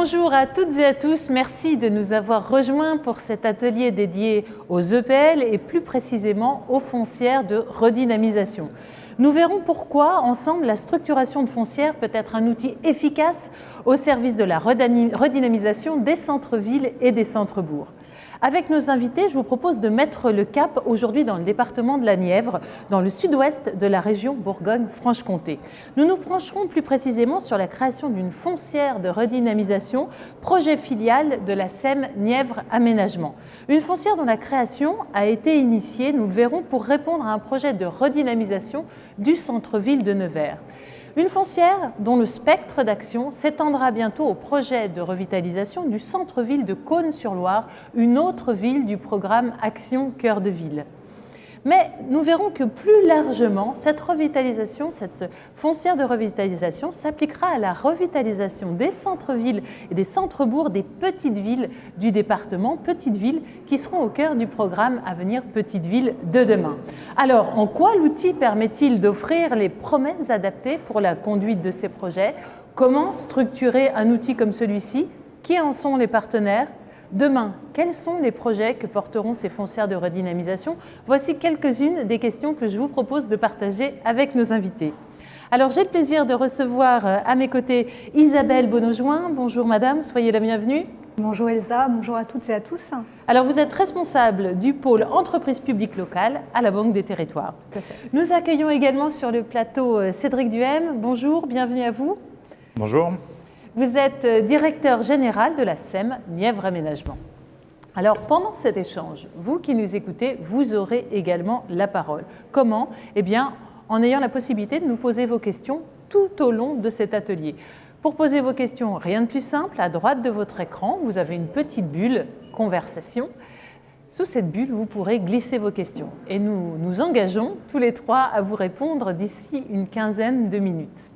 Bonjour à toutes et à tous, merci de nous avoir rejoints pour cet atelier dédié aux EPL et plus précisément aux foncières de redynamisation. Nous verrons pourquoi, ensemble, la structuration de foncières peut être un outil efficace au service de la redynamisation des centres-villes et des centres-bourgs. Avec nos invités, je vous propose de mettre le cap aujourd'hui dans le département de la Nièvre, dans le sud-ouest de la région Bourgogne-Franche-Comté. Nous nous pencherons plus précisément sur la création d'une foncière de redynamisation, projet filial de la SEM Nièvre Aménagement. Une foncière dont la création a été initiée, nous le verrons, pour répondre à un projet de redynamisation du centre-ville de Nevers. Une foncière dont le spectre d'action s'étendra bientôt au projet de revitalisation du centre-ville de Cosne-sur-Loire, une autre ville du programme Action Cœur de Ville. Mais nous verrons que plus largement, cette revitalisation, cette foncière de revitalisation s'appliquera à la revitalisation des centres-villes et des centres-bourgs des petites villes du département, petites villes qui seront au cœur du programme à venir Petites Villes de demain. Alors, en quoi l'outil permet-il d'offrir les promesses adaptées pour la conduite de ces projets? Comment structurer un outil comme celui-ci? Qui en sont les partenaires? Demain, quels sont les projets que porteront ces foncières de redynamisation? Voici quelques-unes des questions que je vous propose de partager avec nos invités. Alors, j'ai le plaisir de recevoir à mes côtés Isabelle Bonaujoin. Bonjour madame, soyez la bienvenue. Bonjour Elsa, bonjour à toutes et à tous. Alors, vous êtes responsable du pôle entreprise publique locale à la Banque des Territoires. Tout à fait. Nous accueillons également sur le plateau Cédric Duhem. Bonjour, bienvenue à vous. Bonjour. Vous êtes directeur général de la SEM Nièvre Aménagement. Alors, pendant cet échange, vous qui nous écoutez, vous aurez également la parole. Comment? Eh bien, en ayant la possibilité de nous poser vos questions tout au long de cet atelier. Pour poser vos questions, rien de plus simple, à droite de votre écran, vous avez une petite bulle « Conversation ». Sous cette bulle, vous pourrez glisser vos questions. Et nous nous engageons tous les trois à vous répondre d'ici une quinzaine de minutes.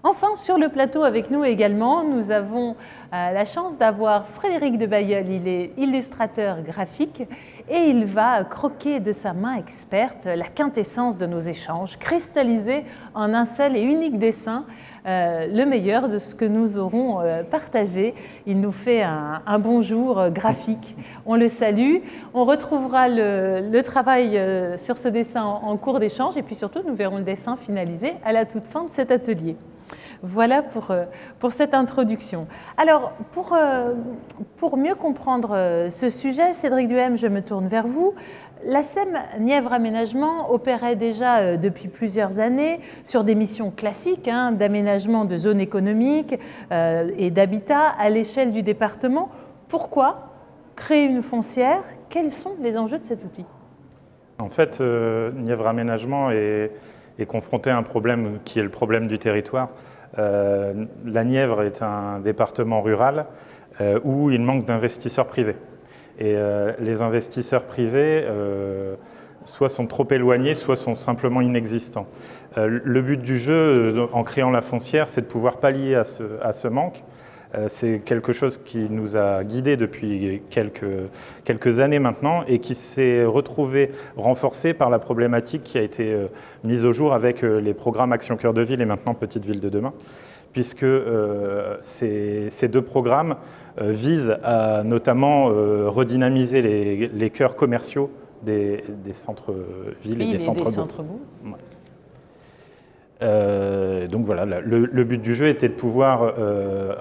Enfin, sur le plateau avec nous également, nous avons la chance d'avoir Frédéric de Bailleul. Il est illustrateur graphique et il va croquer de sa main experte la quintessence de nos échanges, cristalliser en un seul et unique dessin le meilleur de ce que nous aurons partagé. Il nous fait un bonjour graphique. On le salue. On retrouvera le travail sur ce dessin en cours d'échange et puis surtout, nous verrons le dessin finalisé à la toute fin de cet atelier. Voilà pour cette introduction. Alors, pour mieux comprendre ce sujet, Cédric Duhem, je me tourne vers vous. La SEM Nièvre Aménagement opérait déjà depuis plusieurs années sur des missions classiques d'aménagement de zones économiques et d'habitat à l'échelle du département. Pourquoi créer une foncière? Quels sont les enjeux de cet outil? En fait, Nièvre Aménagement est confronté à un problème qui est le problème du territoire. La Nièvre est un département rural où il manque d'investisseurs privés. Et les investisseurs privés soit sont trop éloignés, soit sont simplement inexistants. Le but du jeu, en créant la foncière, c'est de pouvoir pallier à ce manque. C'est quelque chose qui nous a guidés depuis quelques années maintenant et qui s'est retrouvé renforcé par la problématique qui a été mise au jour avec les programmes Action Cœur de Ville et maintenant Petites Villes de demain, puisque ces deux programmes visent à notamment redynamiser les cœurs commerciaux des centres-villes et des centres-bourgs. Donc voilà, le but du jeu était de pouvoir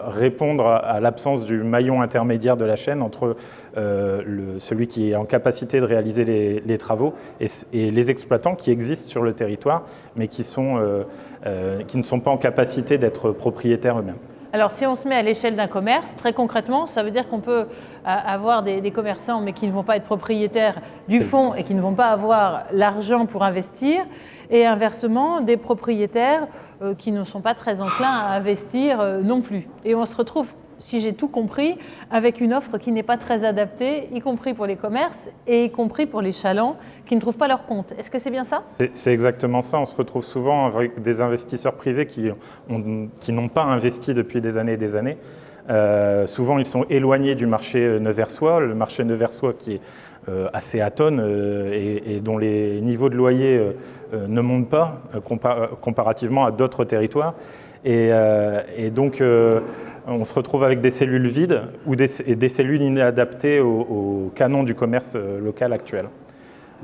répondre à l'absence du maillon intermédiaire de la chaîne entre celui qui est en capacité de réaliser les travaux et les exploitants qui existent sur le territoire, mais qui ne sont pas en capacité d'être propriétaires eux-mêmes. Alors, si on se met à l'échelle d'un commerce, très concrètement, ça veut dire qu'on peut avoir des commerçants, mais qui ne vont pas être propriétaires du fonds et qui ne vont pas avoir l'argent pour investir, et inversement, des propriétaires qui ne sont pas très enclins à investir non plus. Et on se retrouve, si j'ai tout compris, avec une offre qui n'est pas très adaptée, y compris pour les commerces et y compris pour les chalands qui ne trouvent pas leur compte. Est-ce que c'est bien ça? C'est exactement ça. On se retrouve souvent avec des investisseurs privés qui n'ont pas investi depuis des années et des années. Souvent, ils sont éloignés du marché neversois, le marché neversois qui est assez atone et dont les niveaux de loyer ne montent pas comparativement à d'autres territoires. Et donc, on se retrouve avec des cellules vides et des cellules inadaptées au canon du commerce local actuel.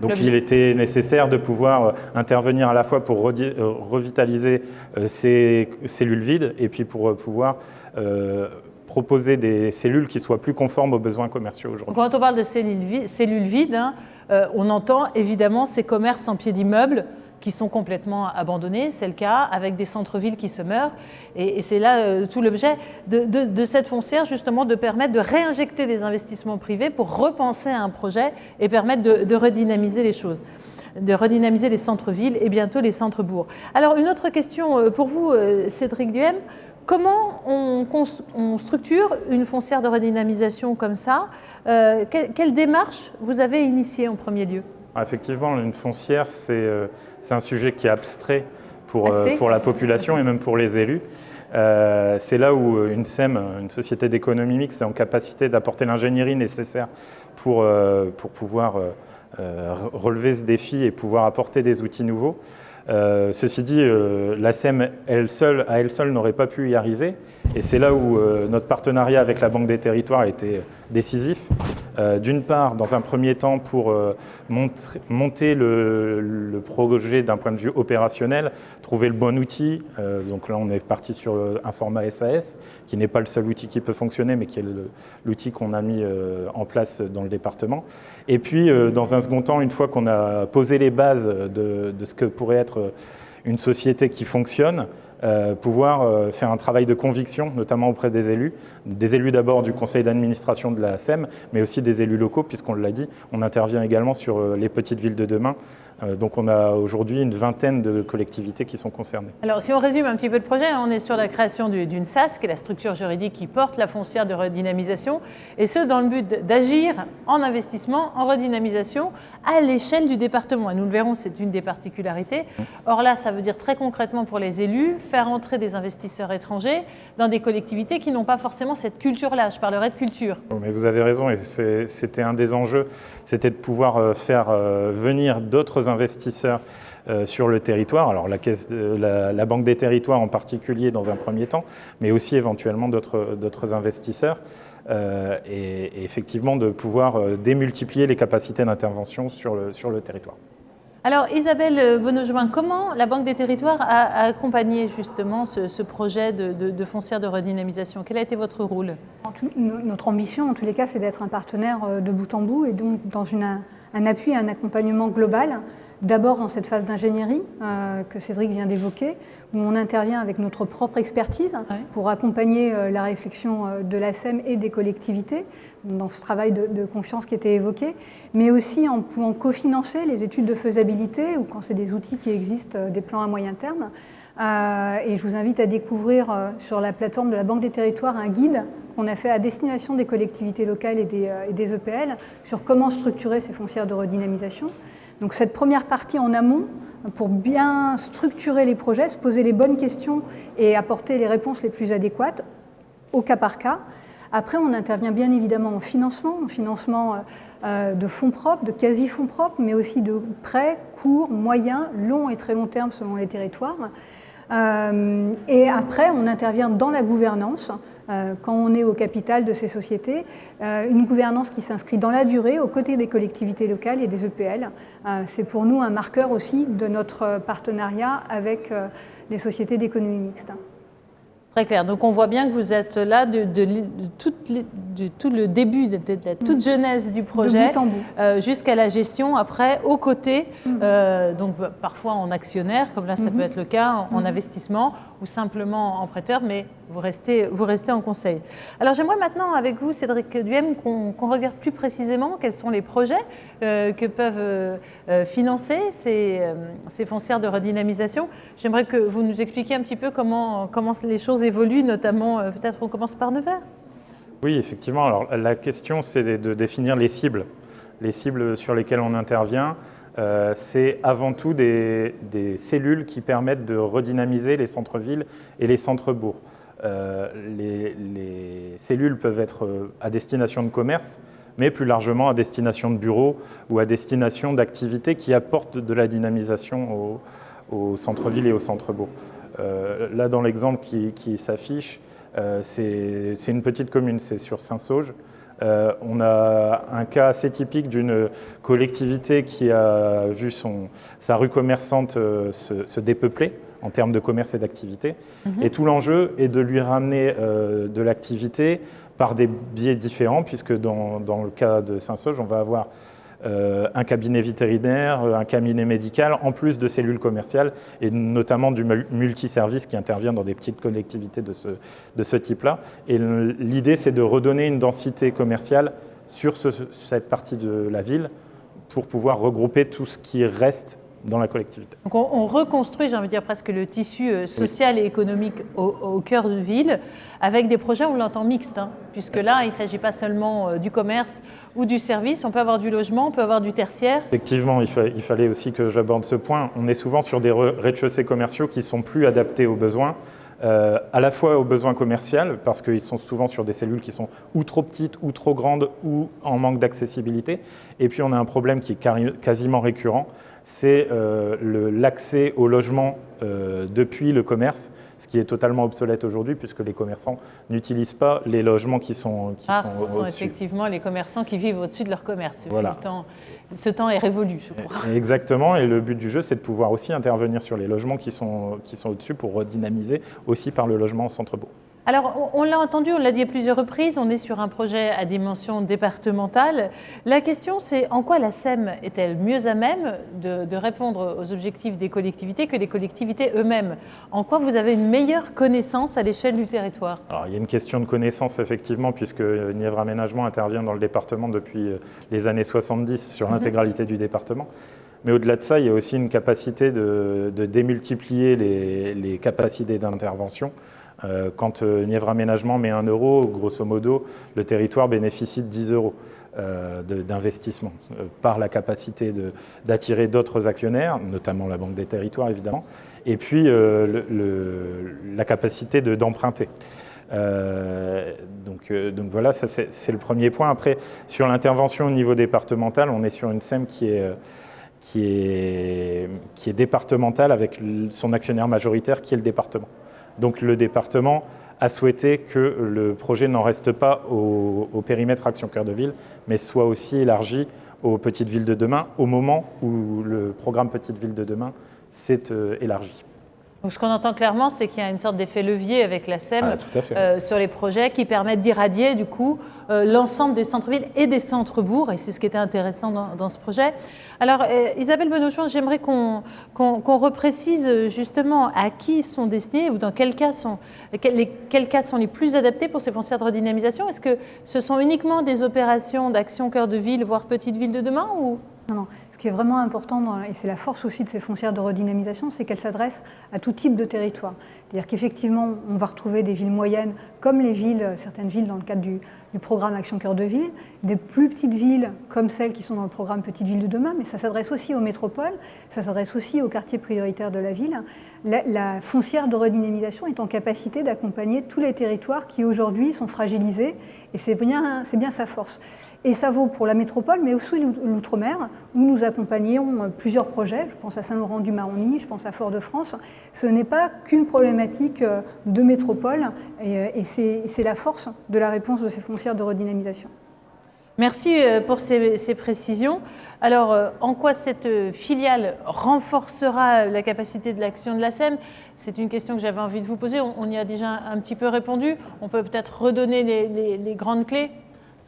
Donc il était nécessaire de pouvoir intervenir à la fois pour revitaliser ces cellules vides et puis pour pouvoir proposer des cellules qui soient plus conformes aux besoins commerciaux aujourd'hui. Quand on parle de cellules vides, on entend évidemment ces commerces en pied d'immeuble qui sont complètement abandonnés, c'est le cas, avec des centres-villes qui se meurent. Et c'est là tout l'objet de cette foncière, justement, de permettre de réinjecter des investissements privés pour repenser un projet et permettre de redynamiser les choses, de redynamiser les centres-villes et bientôt les centres-bourgs. Alors, une autre question pour vous, Cédric Duhem. Comment on structure une foncière de redynamisation comme ça? Quelle démarche vous avez initiée en premier lieu? Effectivement, une foncière, c'est un sujet qui est abstrait pour la population et même pour les élus. C'est là où une SEM, une société d'économie mixte, est en capacité d'apporter l'ingénierie nécessaire pour pouvoir relever ce défi et pouvoir apporter des outils nouveaux. Ceci dit, la SEM, à elle seule, n'aurait pas pu y arriver. Et c'est là où notre partenariat avec la Banque des Territoires a été décisif. D'une part, dans un premier temps, pour monter le projet d'un point de vue opérationnel, trouver le bon outil. Donc là, on est parti sur un format SAS, qui n'est pas le seul outil qui peut fonctionner, mais qui est l'outil qu'on a mis en place dans le département. Et puis, dans un second temps, une fois qu'on a posé les bases de ce que pourrait être une société qui fonctionne, pouvoir faire un travail de conviction, notamment auprès des élus d'abord du conseil d'administration de la SEM, mais aussi des élus locaux, puisqu'on l'a dit, on intervient également sur les petites villes de demain. Donc on a aujourd'hui une vingtaine de collectivités qui sont concernées. Alors si on résume un petit peu le projet, on est sur la création d'une SAS, qui est la structure juridique qui porte la foncière de redynamisation, et ce dans le but d'agir en investissement, en redynamisation, à l'échelle du département. Et nous le verrons, c'est une des particularités. Or là, ça veut dire très concrètement pour les élus, faire entrer des investisseurs étrangers dans des collectivités qui n'ont pas forcément cette culture-là. Je parlerai de culture. Mais vous avez raison, et c'était un des enjeux, c'était de pouvoir faire venir d'autres investisseurs sur le territoire, alors la Banque des Territoires en particulier dans un premier temps, mais aussi éventuellement d'autres investisseurs, et effectivement de pouvoir démultiplier les capacités d'intervention sur le territoire. Alors Isabelle Bonnejoin, comment la Banque des Territoires a accompagné justement ce projet de foncière de redynamisation? Quel a été votre rôle? Notre ambition, en tous les cas, c'est d'être un partenaire de bout en bout et donc dans un appui et un accompagnement global. D'abord dans cette phase d'ingénierie que Cédric vient d'évoquer, où on intervient avec notre propre expertise pour accompagner la réflexion de la SEM et des collectivités dans ce travail de confiance qui était évoqué, mais aussi en pouvant cofinancer les études de faisabilité ou quand c'est des outils qui existent, des plans à moyen terme. Et je vous invite à découvrir sur la plateforme de la Banque des Territoires un guide qu'on a fait à destination des collectivités locales et des EPL sur comment structurer ces foncières de redynamisation. Donc cette première partie en amont, pour bien structurer les projets, se poser les bonnes questions et apporter les réponses les plus adéquates au cas par cas. Après, on intervient bien évidemment en financement de fonds propres, de quasi-fonds propres, mais aussi de prêts courts, moyens, longs et très long terme selon les territoires. Et après, on intervient dans la gouvernance, quand on est au capital de ces sociétés, une gouvernance qui s'inscrit dans la durée aux côtés des collectivités locales et des EPL. C'est pour nous un marqueur aussi de notre partenariat avec les sociétés d'économie mixte. Très clair. Donc on voit bien que vous êtes là de tout le début, de la toute genèse du projet, jusqu'à la gestion après, aux côtés, donc parfois en actionnaire, comme là ça peut être le cas, en investissement ou simplement en prêteur, mais vous restez en conseil. Alors j'aimerais maintenant avec vous, Cédric Duhem, qu'on regarde plus précisément quels sont les projets que peuvent financer ces foncières de redynamisation. J'aimerais que vous nous expliquiez un petit peu comment les choses évoluent, notamment peut-être on commence par Nevers. Oui, effectivement. Alors la question, c'est de définir les cibles sur lesquelles on intervient. C'est avant tout des cellules qui permettent de redynamiser les centres-villes et les centres-bourgs. Les cellules peuvent être à destination de commerce, mais plus largement à destination de bureaux ou à destination d'activités qui apportent de la dynamisation au centre-ville et au centre-bourg. Là, dans l'exemple qui s'affiche, C'est une petite commune, c'est sur Saint-Sauge. On a un cas assez typique d'une collectivité qui a vu sa rue commerçante se dépeupler en termes de commerce et d'activité. Et tout l'enjeu est de lui ramener de l'activité par des biais différents, puisque dans le cas de Saint-Sauge, on va avoir un cabinet vétérinaire, un cabinet médical, en plus de cellules commerciales, et notamment du multiservice qui intervient dans des petites collectivités de ce type-là. Et l'idée, c'est de redonner une densité commerciale sur cette partie de la ville pour pouvoir regrouper tout ce qui reste dans la collectivité. Donc on reconstruit, j'ai envie de dire, presque le tissu social et économique au cœur de ville, avec des projets, on l'entend, mixtes, hein, puisque là, il ne s'agit pas seulement du commerce ou du service, on peut avoir du logement, on peut avoir du tertiaire. Effectivement, il fallait aussi que j'aborde ce point. On est souvent sur des rez-de-chaussée commerciaux qui sont plus adaptés aux besoins, à la fois aux besoins commerciaux, parce qu'ils sont souvent sur des cellules qui sont ou trop petites, ou trop grandes, ou en manque d'accessibilité. Et puis on a un problème qui est quasiment récurrent, c'est l'accès au logement depuis le commerce, ce qui est totalement obsolète aujourd'hui puisque les commerçants n'utilisent pas les logements qui sont ce sont effectivement les commerçants qui vivent au-dessus de leur commerce. Voilà. Ce temps est révolu, je crois. Exactement, et le but du jeu, c'est de pouvoir aussi intervenir sur les logements qui sont au-dessus pour redynamiser aussi par le logement en centre-bourg. Alors, on l'a entendu, on l'a dit à plusieurs reprises, on est sur un projet à dimension départementale. La question, c'est en quoi la SEM est-elle mieux à même de répondre aux objectifs des collectivités que les collectivités eux-mêmes? En quoi vous avez une meilleure connaissance à l'échelle du territoire? Alors, il y a une question de connaissance, effectivement, puisque Nièvre Aménagement intervient dans le département depuis les années 70 sur l'intégralité du département. Mais au-delà de ça, il y a aussi une capacité de démultiplier les capacités d'intervention. Quand Nièvre Aménagement met 1 euro, grosso modo, le territoire bénéficie de 10 euros d'investissement par la capacité d'attirer d'autres actionnaires, notamment la Banque des Territoires évidemment, et puis la capacité d'emprunter. Donc voilà, ça c'est le premier point. Après, sur l'intervention au niveau départemental, on est sur une SEM qui est départementale avec son actionnaire majoritaire qui est le département. Donc le département a souhaité que le projet n'en reste pas au périmètre Action Cœur de Ville, mais soit aussi élargi aux petites villes de demain, au moment où le programme Petites Villes de demain s'est élargi. Donc ce qu'on entend clairement, c'est qu'il y a une sorte d'effet levier avec la SEM sur les projets qui permettent d'irradier du coup l'ensemble des centres-villes et des centres-bourgs, et c'est ce qui était intéressant dans ce projet. Alors Isabelle Benochon, j'aimerais qu'on reprécise justement à qui sont destinés ou dans quels cas sont les plus adaptés pour ces foncières de redynamisation. Est-ce que ce sont uniquement des opérations d'action cœur de ville, voire petite ville de demain ou... Non. Ce qui est vraiment important, et c'est la force aussi de ces foncières de redynamisation, c'est qu'elles s'adressent à tout type de territoire. C'est-à-dire qu'effectivement, on va retrouver des villes moyennes, comme certaines villes dans le cadre du programme Action Cœur de Ville, des plus petites villes comme celles qui sont dans le programme Petites Villes de demain, mais ça s'adresse aussi aux métropoles, ça s'adresse aussi aux quartiers prioritaires de la ville. La foncière de redynamisation est en capacité d'accompagner tous les territoires qui aujourd'hui sont fragilisés, et c'est bien sa force. Et ça vaut pour la métropole, mais aussi l'outre-mer, où nous accompagnons plusieurs projets. Je pense à Saint-Laurent-du-Maroni, je pense à Fort-de-France. Ce n'est pas qu'une problématique de métropole, et c'est la force de la réponse de ces foncières de redynamisation. Merci pour ces précisions. Alors, en quoi cette filiale renforcera la capacité de l'action de la SEM? C'est une question que j'avais envie de vous poser. On y a déjà un petit peu répondu. On peut peut-être redonner les grandes clés?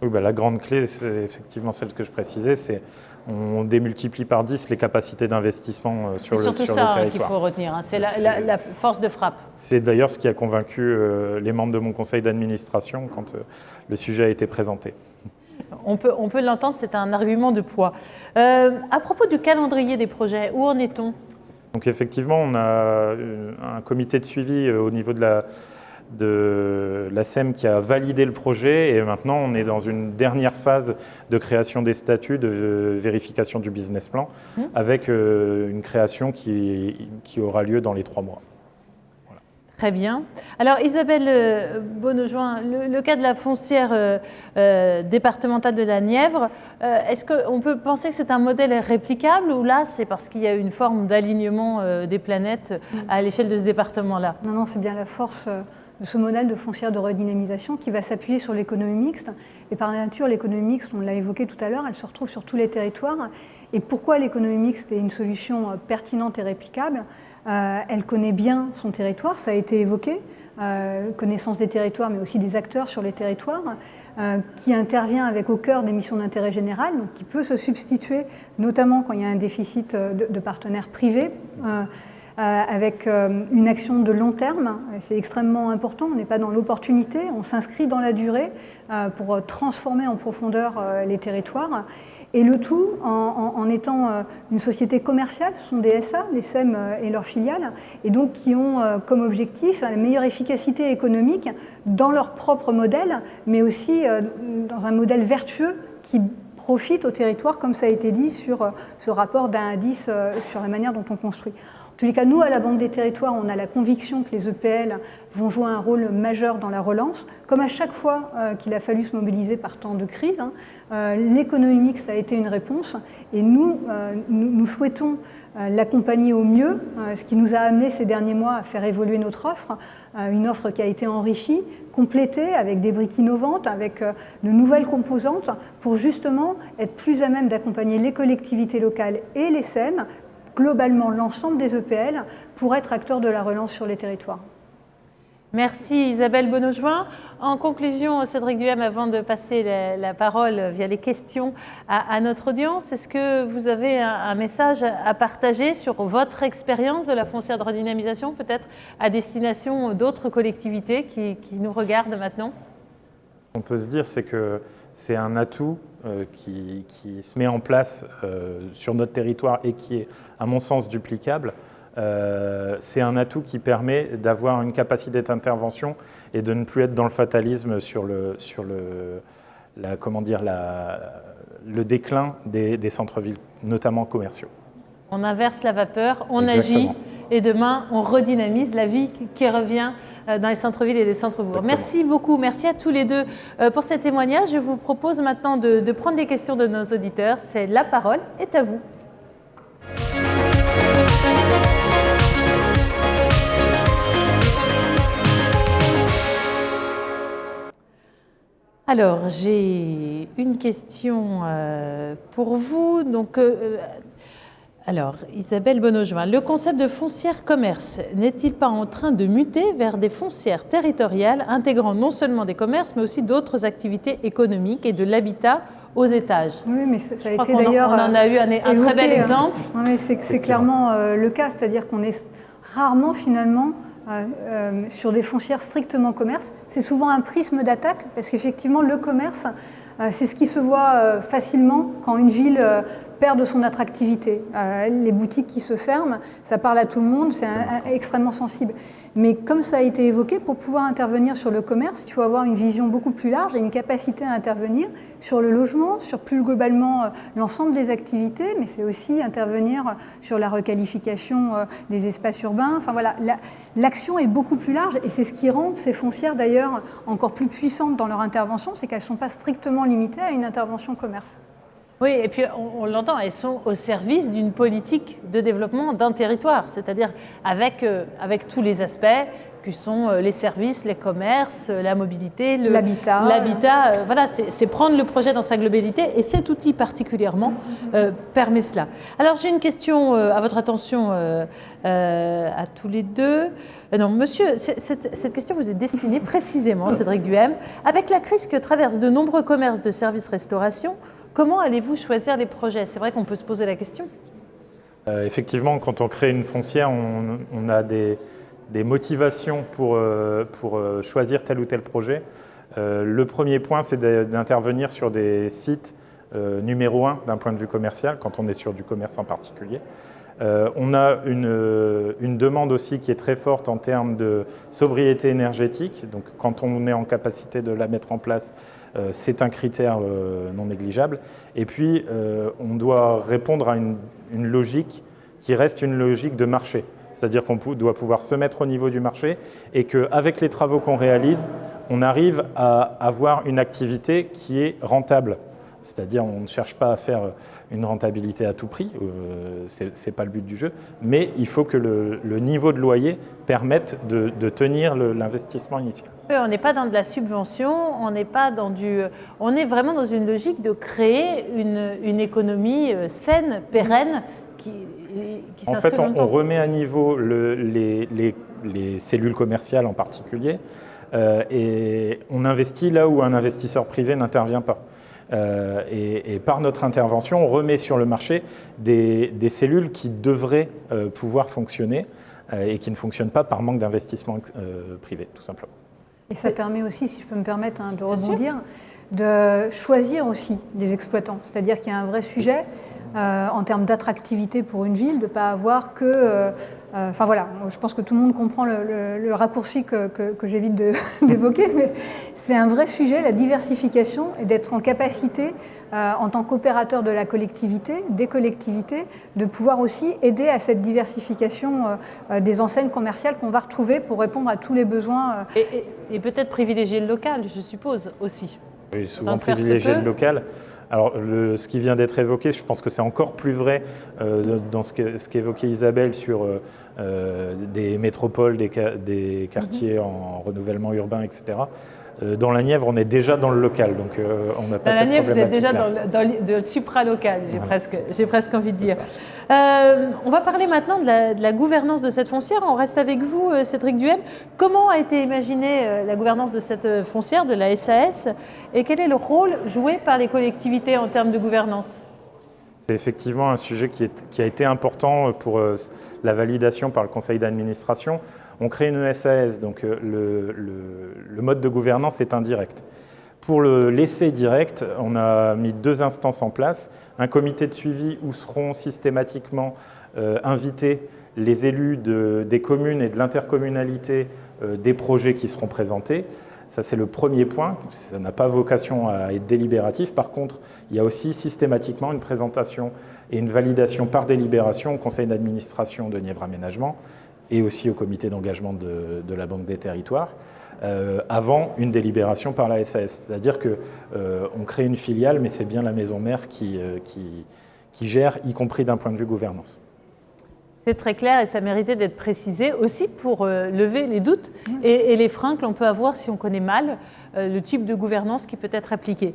Oui, la grande clé, c'est effectivement celle que je précisais, c'est on démultiplie par 10 les capacités d'investissement sur le territoire. C'est surtout ça qu'il faut retenir, hein. C'est la force de frappe. C'est d'ailleurs ce qui a convaincu les membres de mon conseil d'administration quand le sujet a été présenté. On peut l'entendre, c'est un argument de poids. À propos du calendrier des projets, où en est-on? Donc effectivement, on a un comité de suivi au niveau de la SEM qui a validé le projet, et maintenant on est dans une dernière phase de création des statuts, de vérification du business plan, avec une création qui aura lieu dans les 3 mois. Voilà. Très bien. Alors Isabelle Benochon, le cas de la foncière départementale de la Nièvre, est-ce qu'on peut penser que c'est un modèle réplicable, ou là c'est parce qu'il y a une forme d'alignement des planètes à l'échelle de ce département-là? Non, c'est bien la force ce modèle de foncière de redynamisation qui va s'appuyer sur l'économie mixte. Et par nature, l'économie mixte, on l'a évoqué tout à l'heure, elle se retrouve sur tous les territoires. Et pourquoi l'économie mixte est une solution pertinente et réplicable? Elle connaît bien son territoire, ça a été évoqué, connaissance des territoires, mais aussi des acteurs sur les territoires, qui intervient avec au cœur des missions d'intérêt général, donc qui peut se substituer, notamment quand il y a un déficit de partenaires privés, avec une action de long terme. C'est extrêmement important, on n'est pas dans l'opportunité, on s'inscrit dans la durée pour transformer en profondeur les territoires. Et le tout en étant une société commerciale, ce sont des SA, les SEM et leurs filiales, et donc qui ont comme objectif la meilleure efficacité économique dans leur propre modèle, mais aussi dans un modèle vertueux qui profite au territoire, comme ça a été dit, sur ce rapport d'un indice sur la manière dont on construit. En tous les cas, nous, à la Banque des Territoires, on a la conviction que les EPL vont jouer un rôle majeur dans la relance. Comme à chaque fois qu'il a fallu se mobiliser par temps de crise, l'économie mixte a été une réponse et nous souhaitons l'accompagner au mieux, ce qui nous a amené ces derniers mois à faire évoluer notre offre, une offre qui a été enrichie, complétée avec des briques innovantes, avec de nouvelles composantes pour justement être plus à même d'accompagner les collectivités locales et les SEM, globalement l'ensemble des EPL, pour être acteurs de la relance sur les territoires. Merci Isabelle Bonaujoin. En conclusion, Cédric Duhem, avant de passer la parole via les questions à notre audience, est-ce que vous avez un message à partager sur votre expérience de la foncière de redynamisation, peut-être à destination d'autres collectivités qui nous regardent maintenant? Ce qu'on peut se dire, c'est que c'est un atout qui se met en place sur notre territoire et qui est, à mon sens, duplicable. C'est un atout qui permet d'avoir une capacité d'intervention et de ne plus être dans le fatalisme sur le déclin des centres-villes, notamment commerciaux. On inverse la vapeur, on Exactement. agit et demain on redynamise la vie qui revient dans les centres-villes et les centres-bourgs. Merci beaucoup, merci à tous les deux pour ces témoignages. Je vous propose maintenant de prendre des questions de nos auditeurs. C'est la parole est à vous. Alors, j'ai une question pour vous. Donc, alors, Isabelle Bonaujoin, le concept de foncière commerce n'est-il pas en train de muter vers des foncières territoriales intégrant non seulement des commerces, mais aussi d'autres activités économiques et de l'habitat aux étages? Oui, mais ça a été d'ailleurs. On en a eu un très bel exemple. Oui, c'est clairement le cas, c'est-à-dire qu'on est rarement finalement sur des foncières strictement commerce. C'est souvent un prisme d'attaque, parce qu'effectivement, le commerce, c'est ce qui se voit facilement quand une ville perd de son attractivité. Les boutiques qui se ferment, ça parle à tout le monde, c'est extrêmement sensible. Mais comme ça a été évoqué, pour pouvoir intervenir sur le commerce, il faut avoir une vision beaucoup plus large et une capacité à intervenir sur le logement, sur plus globalement l'ensemble des activités, mais c'est aussi intervenir sur la requalification des espaces urbains. Enfin voilà, l'action est beaucoup plus large et c'est ce qui rend ces foncières d'ailleurs encore plus puissantes dans leur intervention, c'est qu'elles ne sont pas strictement limitées à une intervention commerce. Oui, et puis on l'entend, elles sont au service d'une politique de développement d'un territoire, c'est-à-dire avec tous les aspects qui sont les services, les commerces, la mobilité, l'habitat. Voilà, c'est prendre le projet dans sa globalité et cet outil particulièrement permet cela. Alors j'ai une question à votre attention à tous les deux. Non, monsieur, cette question vous est destinée précisément, Cédric Duhem. Avec la crise que traversent de nombreux commerces de services restauration, comment allez-vous choisir les projets? C'est vrai qu'on peut se poser la question. Effectivement, quand on crée une foncière, on a des motivations pour choisir tel ou tel projet. Le premier point, c'est d'intervenir sur des sites numéro 1 d'un point de vue commercial, quand on est sur du commerce en particulier. On a une demande aussi qui est très forte en termes de sobriété énergétique. Donc, quand on est en capacité de la mettre en place, c'est un critère non négligeable. Et puis, on doit répondre à une logique qui reste une logique de marché. C'est-à-dire qu'on doit pouvoir se mettre au niveau du marché et qu'avec les travaux qu'on réalise, on arrive à avoir une activité qui est rentable c'est-à-dire on ne cherche pas à faire une rentabilité à tout prix, ce n'est pas le but du jeu, mais il faut que le niveau de loyer permette de tenir l'investissement initial. On n'est pas dans de la subvention, on est vraiment dans une logique de créer une économie saine, pérenne, qui en fait, on remet à niveau les cellules commerciales en particulier, et on investit là où un investisseur privé n'intervient pas. Et par notre intervention, on remet sur le marché des cellules qui devraient pouvoir fonctionner et qui ne fonctionnent pas par manque d'investissement privé, tout simplement. Et ça permet aussi, si je peux me permettre de rebondir, de choisir aussi les exploitants. C'est-à-dire qu'il y a un vrai sujet en termes d'attractivité pour une ville, de ne pas avoir que... Enfin voilà, je pense que tout le monde comprend le raccourci que j'évite d'évoquer, mais c'est un vrai sujet, la diversification, et d'être en capacité, en tant qu'opérateur de la collectivité, des collectivités, de pouvoir aussi aider à cette diversification des enseignes commerciales qu'on va retrouver pour répondre à tous les besoins. Et peut-être privilégier le local, je suppose, aussi. Oui, souvent privilégier le local. Alors, ce qui vient d'être évoqué, je pense que c'est encore plus vrai dans ce qu'évoquait Isabelle sur des métropoles, des quartiers en renouvellement urbain, etc. Dans la Nièvre, on est déjà dans le local, donc on n'a pas cette problématique. Dans la Nièvre, vous êtes déjà dans le supralocal, j'ai presque envie de dire. On va parler maintenant de la gouvernance de cette foncière. On reste avec vous, Cédric Duhem. Comment a été imaginée la gouvernance de cette foncière, de la SAS, et quel est le rôle joué par les collectivités en termes de gouvernance ? C'est effectivement un sujet qui a été important pour la validation par le conseil d'administration. On crée une SAS, donc le mode de gouvernance est indirect. Pour le laisser direct, on a mis 2 instances en place, un comité de suivi où seront systématiquement invités les élus des communes et de l'intercommunalité des projets qui seront présentés. Ça, c'est le premier point. Ça n'a pas vocation à être délibératif. Par contre, il y a aussi systématiquement une présentation et une validation par délibération au conseil d'administration de Nièvre Aménagement et aussi au comité d'engagement de la Banque des Territoires, avant une délibération par la SAS. C'est-à-dire qu'on crée une filiale, mais c'est bien la maison mère qui gère, y compris d'un point de vue gouvernance. C'est très clair et ça méritait d'être précisé aussi pour lever les doutes et les freins que l'on peut avoir si on connaît mal le type de gouvernance qui peut être appliqué.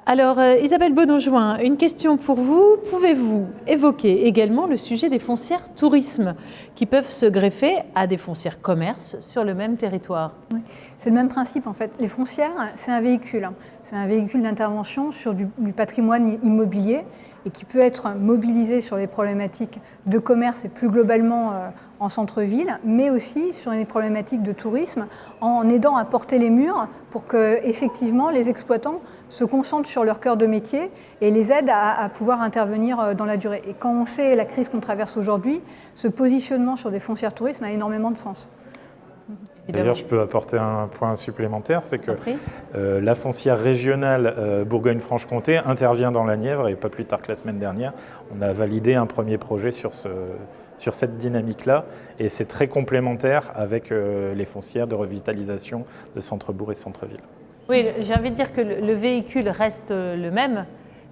Alors, Isabelle Bonaujoin, une question pour vous. Pouvez-vous évoquer également le sujet des foncières tourisme qui peuvent se greffer à des foncières commerce sur le même territoire ? Oui, c'est le même principe en fait. Les foncières, c'est un véhicule. C'est un véhicule d'intervention sur du patrimoine immobilier et qui peut être mobilisé sur les problématiques de commerce et plus globalement en centre-ville, mais aussi sur les problématiques de tourisme, en aidant à porter les murs pour que effectivement les exploitants se concentrent sur leur cœur de métier et les aident à pouvoir intervenir dans la durée. Et quand on sait la crise qu'on traverse aujourd'hui, ce positionnement sur des foncières tourisme a énormément de sens. D'ailleurs, je peux apporter un point supplémentaire, c'est que la foncière régionale Bourgogne-Franche-Comté intervient dans la Nièvre et pas plus tard que la semaine dernière, on a validé un premier projet sur cette dynamique-là et c'est très complémentaire avec les foncières de revitalisation de centre-bourg et centre-ville. Oui, j'ai envie de dire que le véhicule reste le même,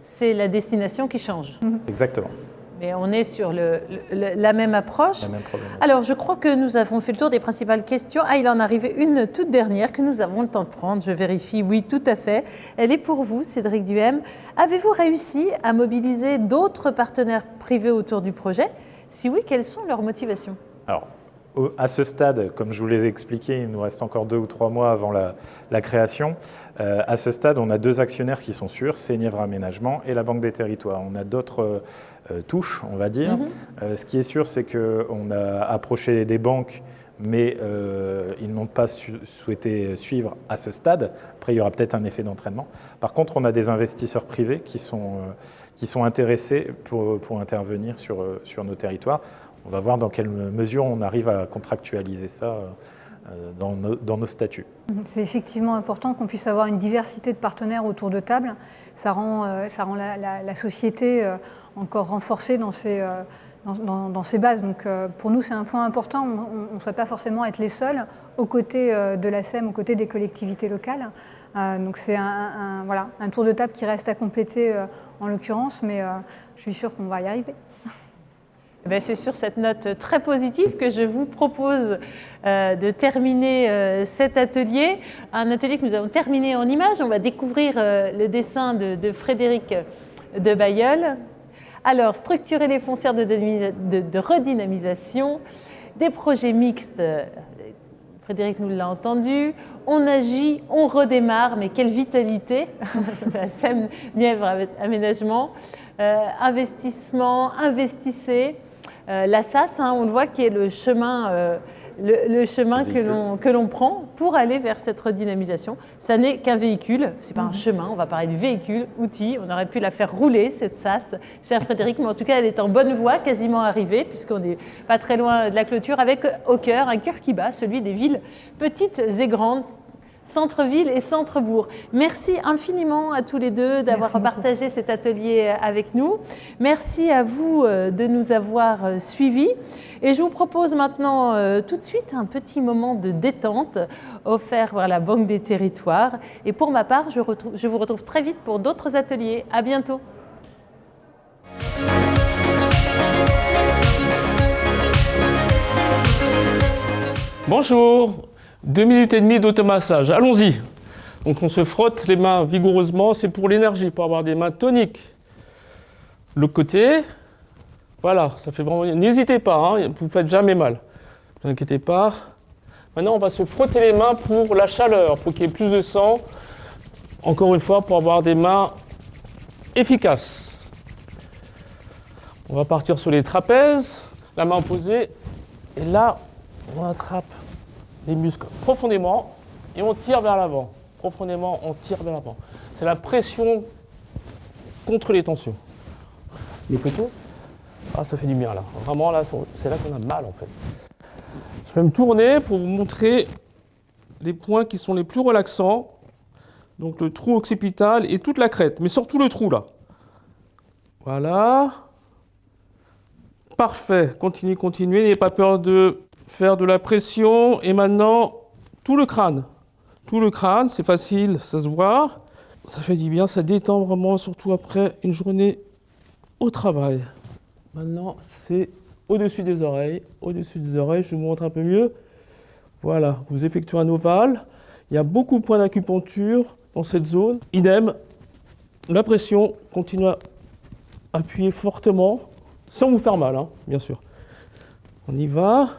c'est la destination qui change. Exactement. Mais on est sur la même approche. La même problématique. Alors, je crois que nous avons fait le tour des principales questions. Ah, il en arrivait une toute dernière que nous avons le temps de prendre. Je vérifie. Oui, tout à fait. Elle est pour vous, Cédric Duhem. Avez-vous réussi à mobiliser d'autres partenaires privés autour du projet ? Si oui, quelles sont leurs motivations ? Alors, à ce stade, comme je vous l'ai expliqué, il nous reste encore 2 ou 3 mois avant la création. À ce stade, on a 2 actionnaires qui sont sûrs, c'est Nièvre Aménagement et la Banque des Territoires. On a d'autres touches, on va dire. Ce qui est sûr, c'est qu'on a approché des banques, mais ils n'ont pas souhaité suivre à ce stade. Après, il y aura peut-être un effet d'entraînement. Par contre, on a des investisseurs privés qui sont intéressés pour intervenir sur nos territoires. On va voir dans quelle mesure on arrive à contractualiser ça dans nos statuts. C'est effectivement important qu'on puisse avoir une diversité de partenaires autour de table. Ça rend la société encore renforcée dans dans ces bases. Donc pour nous, c'est un point important. On ne souhaite pas forcément être les seuls aux côtés de la SEM, aux côtés des collectivités locales. Donc c'est voilà, un tour de table qui reste à compléter en l'occurrence, mais je suis sûre qu'on va y arriver. C'est sur cette note très positive que je vous propose de terminer cet atelier. Un atelier que nous avons terminé en images. On va découvrir le dessin de Frédéric de Bailleul. Alors, structurer les foncières de redynamisation, des projets mixtes. Frédéric nous l'a entendu. On agit, on redémarre, mais quelle vitalité. La SEM Nièvre Aménagement. Investissement, investissez. La SAS, on le voit, qui est le chemin, que l'on prend pour aller vers cette redynamisation. Ça n'est qu'un véhicule, ce n'est pas un chemin, on va parler du véhicule, outil, on aurait pu la faire rouler, cette SAS, cher Frédéric, mais en tout cas, elle est en bonne voie, quasiment arrivée, puisqu'on n'est pas très loin de la clôture, avec au cœur un cœur qui bat, celui des villes petites et grandes, centre-ville et centre-bourg. Merci infiniment à tous les deux d'avoir partagé cet atelier avec nous. Merci à vous de nous avoir suivis. Et je vous propose maintenant tout de suite un petit moment de détente offert par la Banque des Territoires. Et pour ma part, je vous retrouve très vite pour d'autres ateliers. À bientôt. Bonjour, 2 minutes et demie d'automassage, allons-y. Donc on se frotte les mains vigoureusement, c'est pour l'énergie, pour avoir des mains toniques. L'autre côté, voilà, ça fait vraiment... N'hésitez pas, vous ne faites jamais mal, ne vous inquiétez pas. Maintenant on va se frotter les mains pour la chaleur, pour qu'il y ait plus de sang. Encore une fois, pour avoir des mains efficaces. On va partir sur les trapèzes, la main posée, et là on attrape les muscles profondément et on tire vers l'avant. Profondément, on tire vers l'avant. C'est la pression contre les tensions. Les côtés, ça fait du bien là. Vraiment là, c'est là qu'on a mal en fait. Je vais me tourner pour vous montrer les points qui sont les plus relaxants. Donc le trou occipital et toute la crête, mais surtout le trou là. Voilà. Parfait. Continuez, n'ayez pas peur de faire de la pression, et maintenant tout le crâne. Tout le crâne, c'est facile, ça se voit. Ça fait du bien, ça détend vraiment, surtout après une journée au travail. Maintenant, c'est au-dessus des oreilles. Au-dessus des oreilles, je vous montre un peu mieux. Voilà, vous effectuez un ovale. Il y a beaucoup de points d'acupuncture dans cette zone. Idem, la pression, continuez à appuyer fortement, sans vous faire mal, bien sûr. On y va.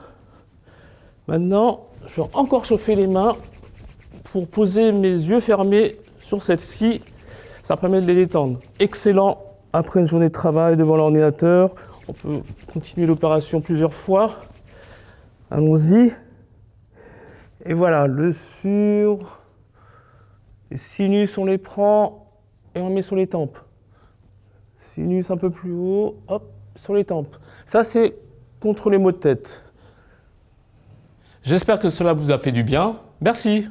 Maintenant, je vais encore chauffer les mains pour poser mes yeux fermés sur celle-ci. Ça permet de les détendre. Excellent. Après une journée de travail devant l'ordinateur, on peut continuer l'opération plusieurs fois. Allons-y. Et voilà, le sur. Les sinus, on les prend et on met sur les tempes. Sinus un peu plus haut, hop, sur les tempes. Ça, c'est contre les maux de tête. J'espère que cela vous a fait du bien. Merci.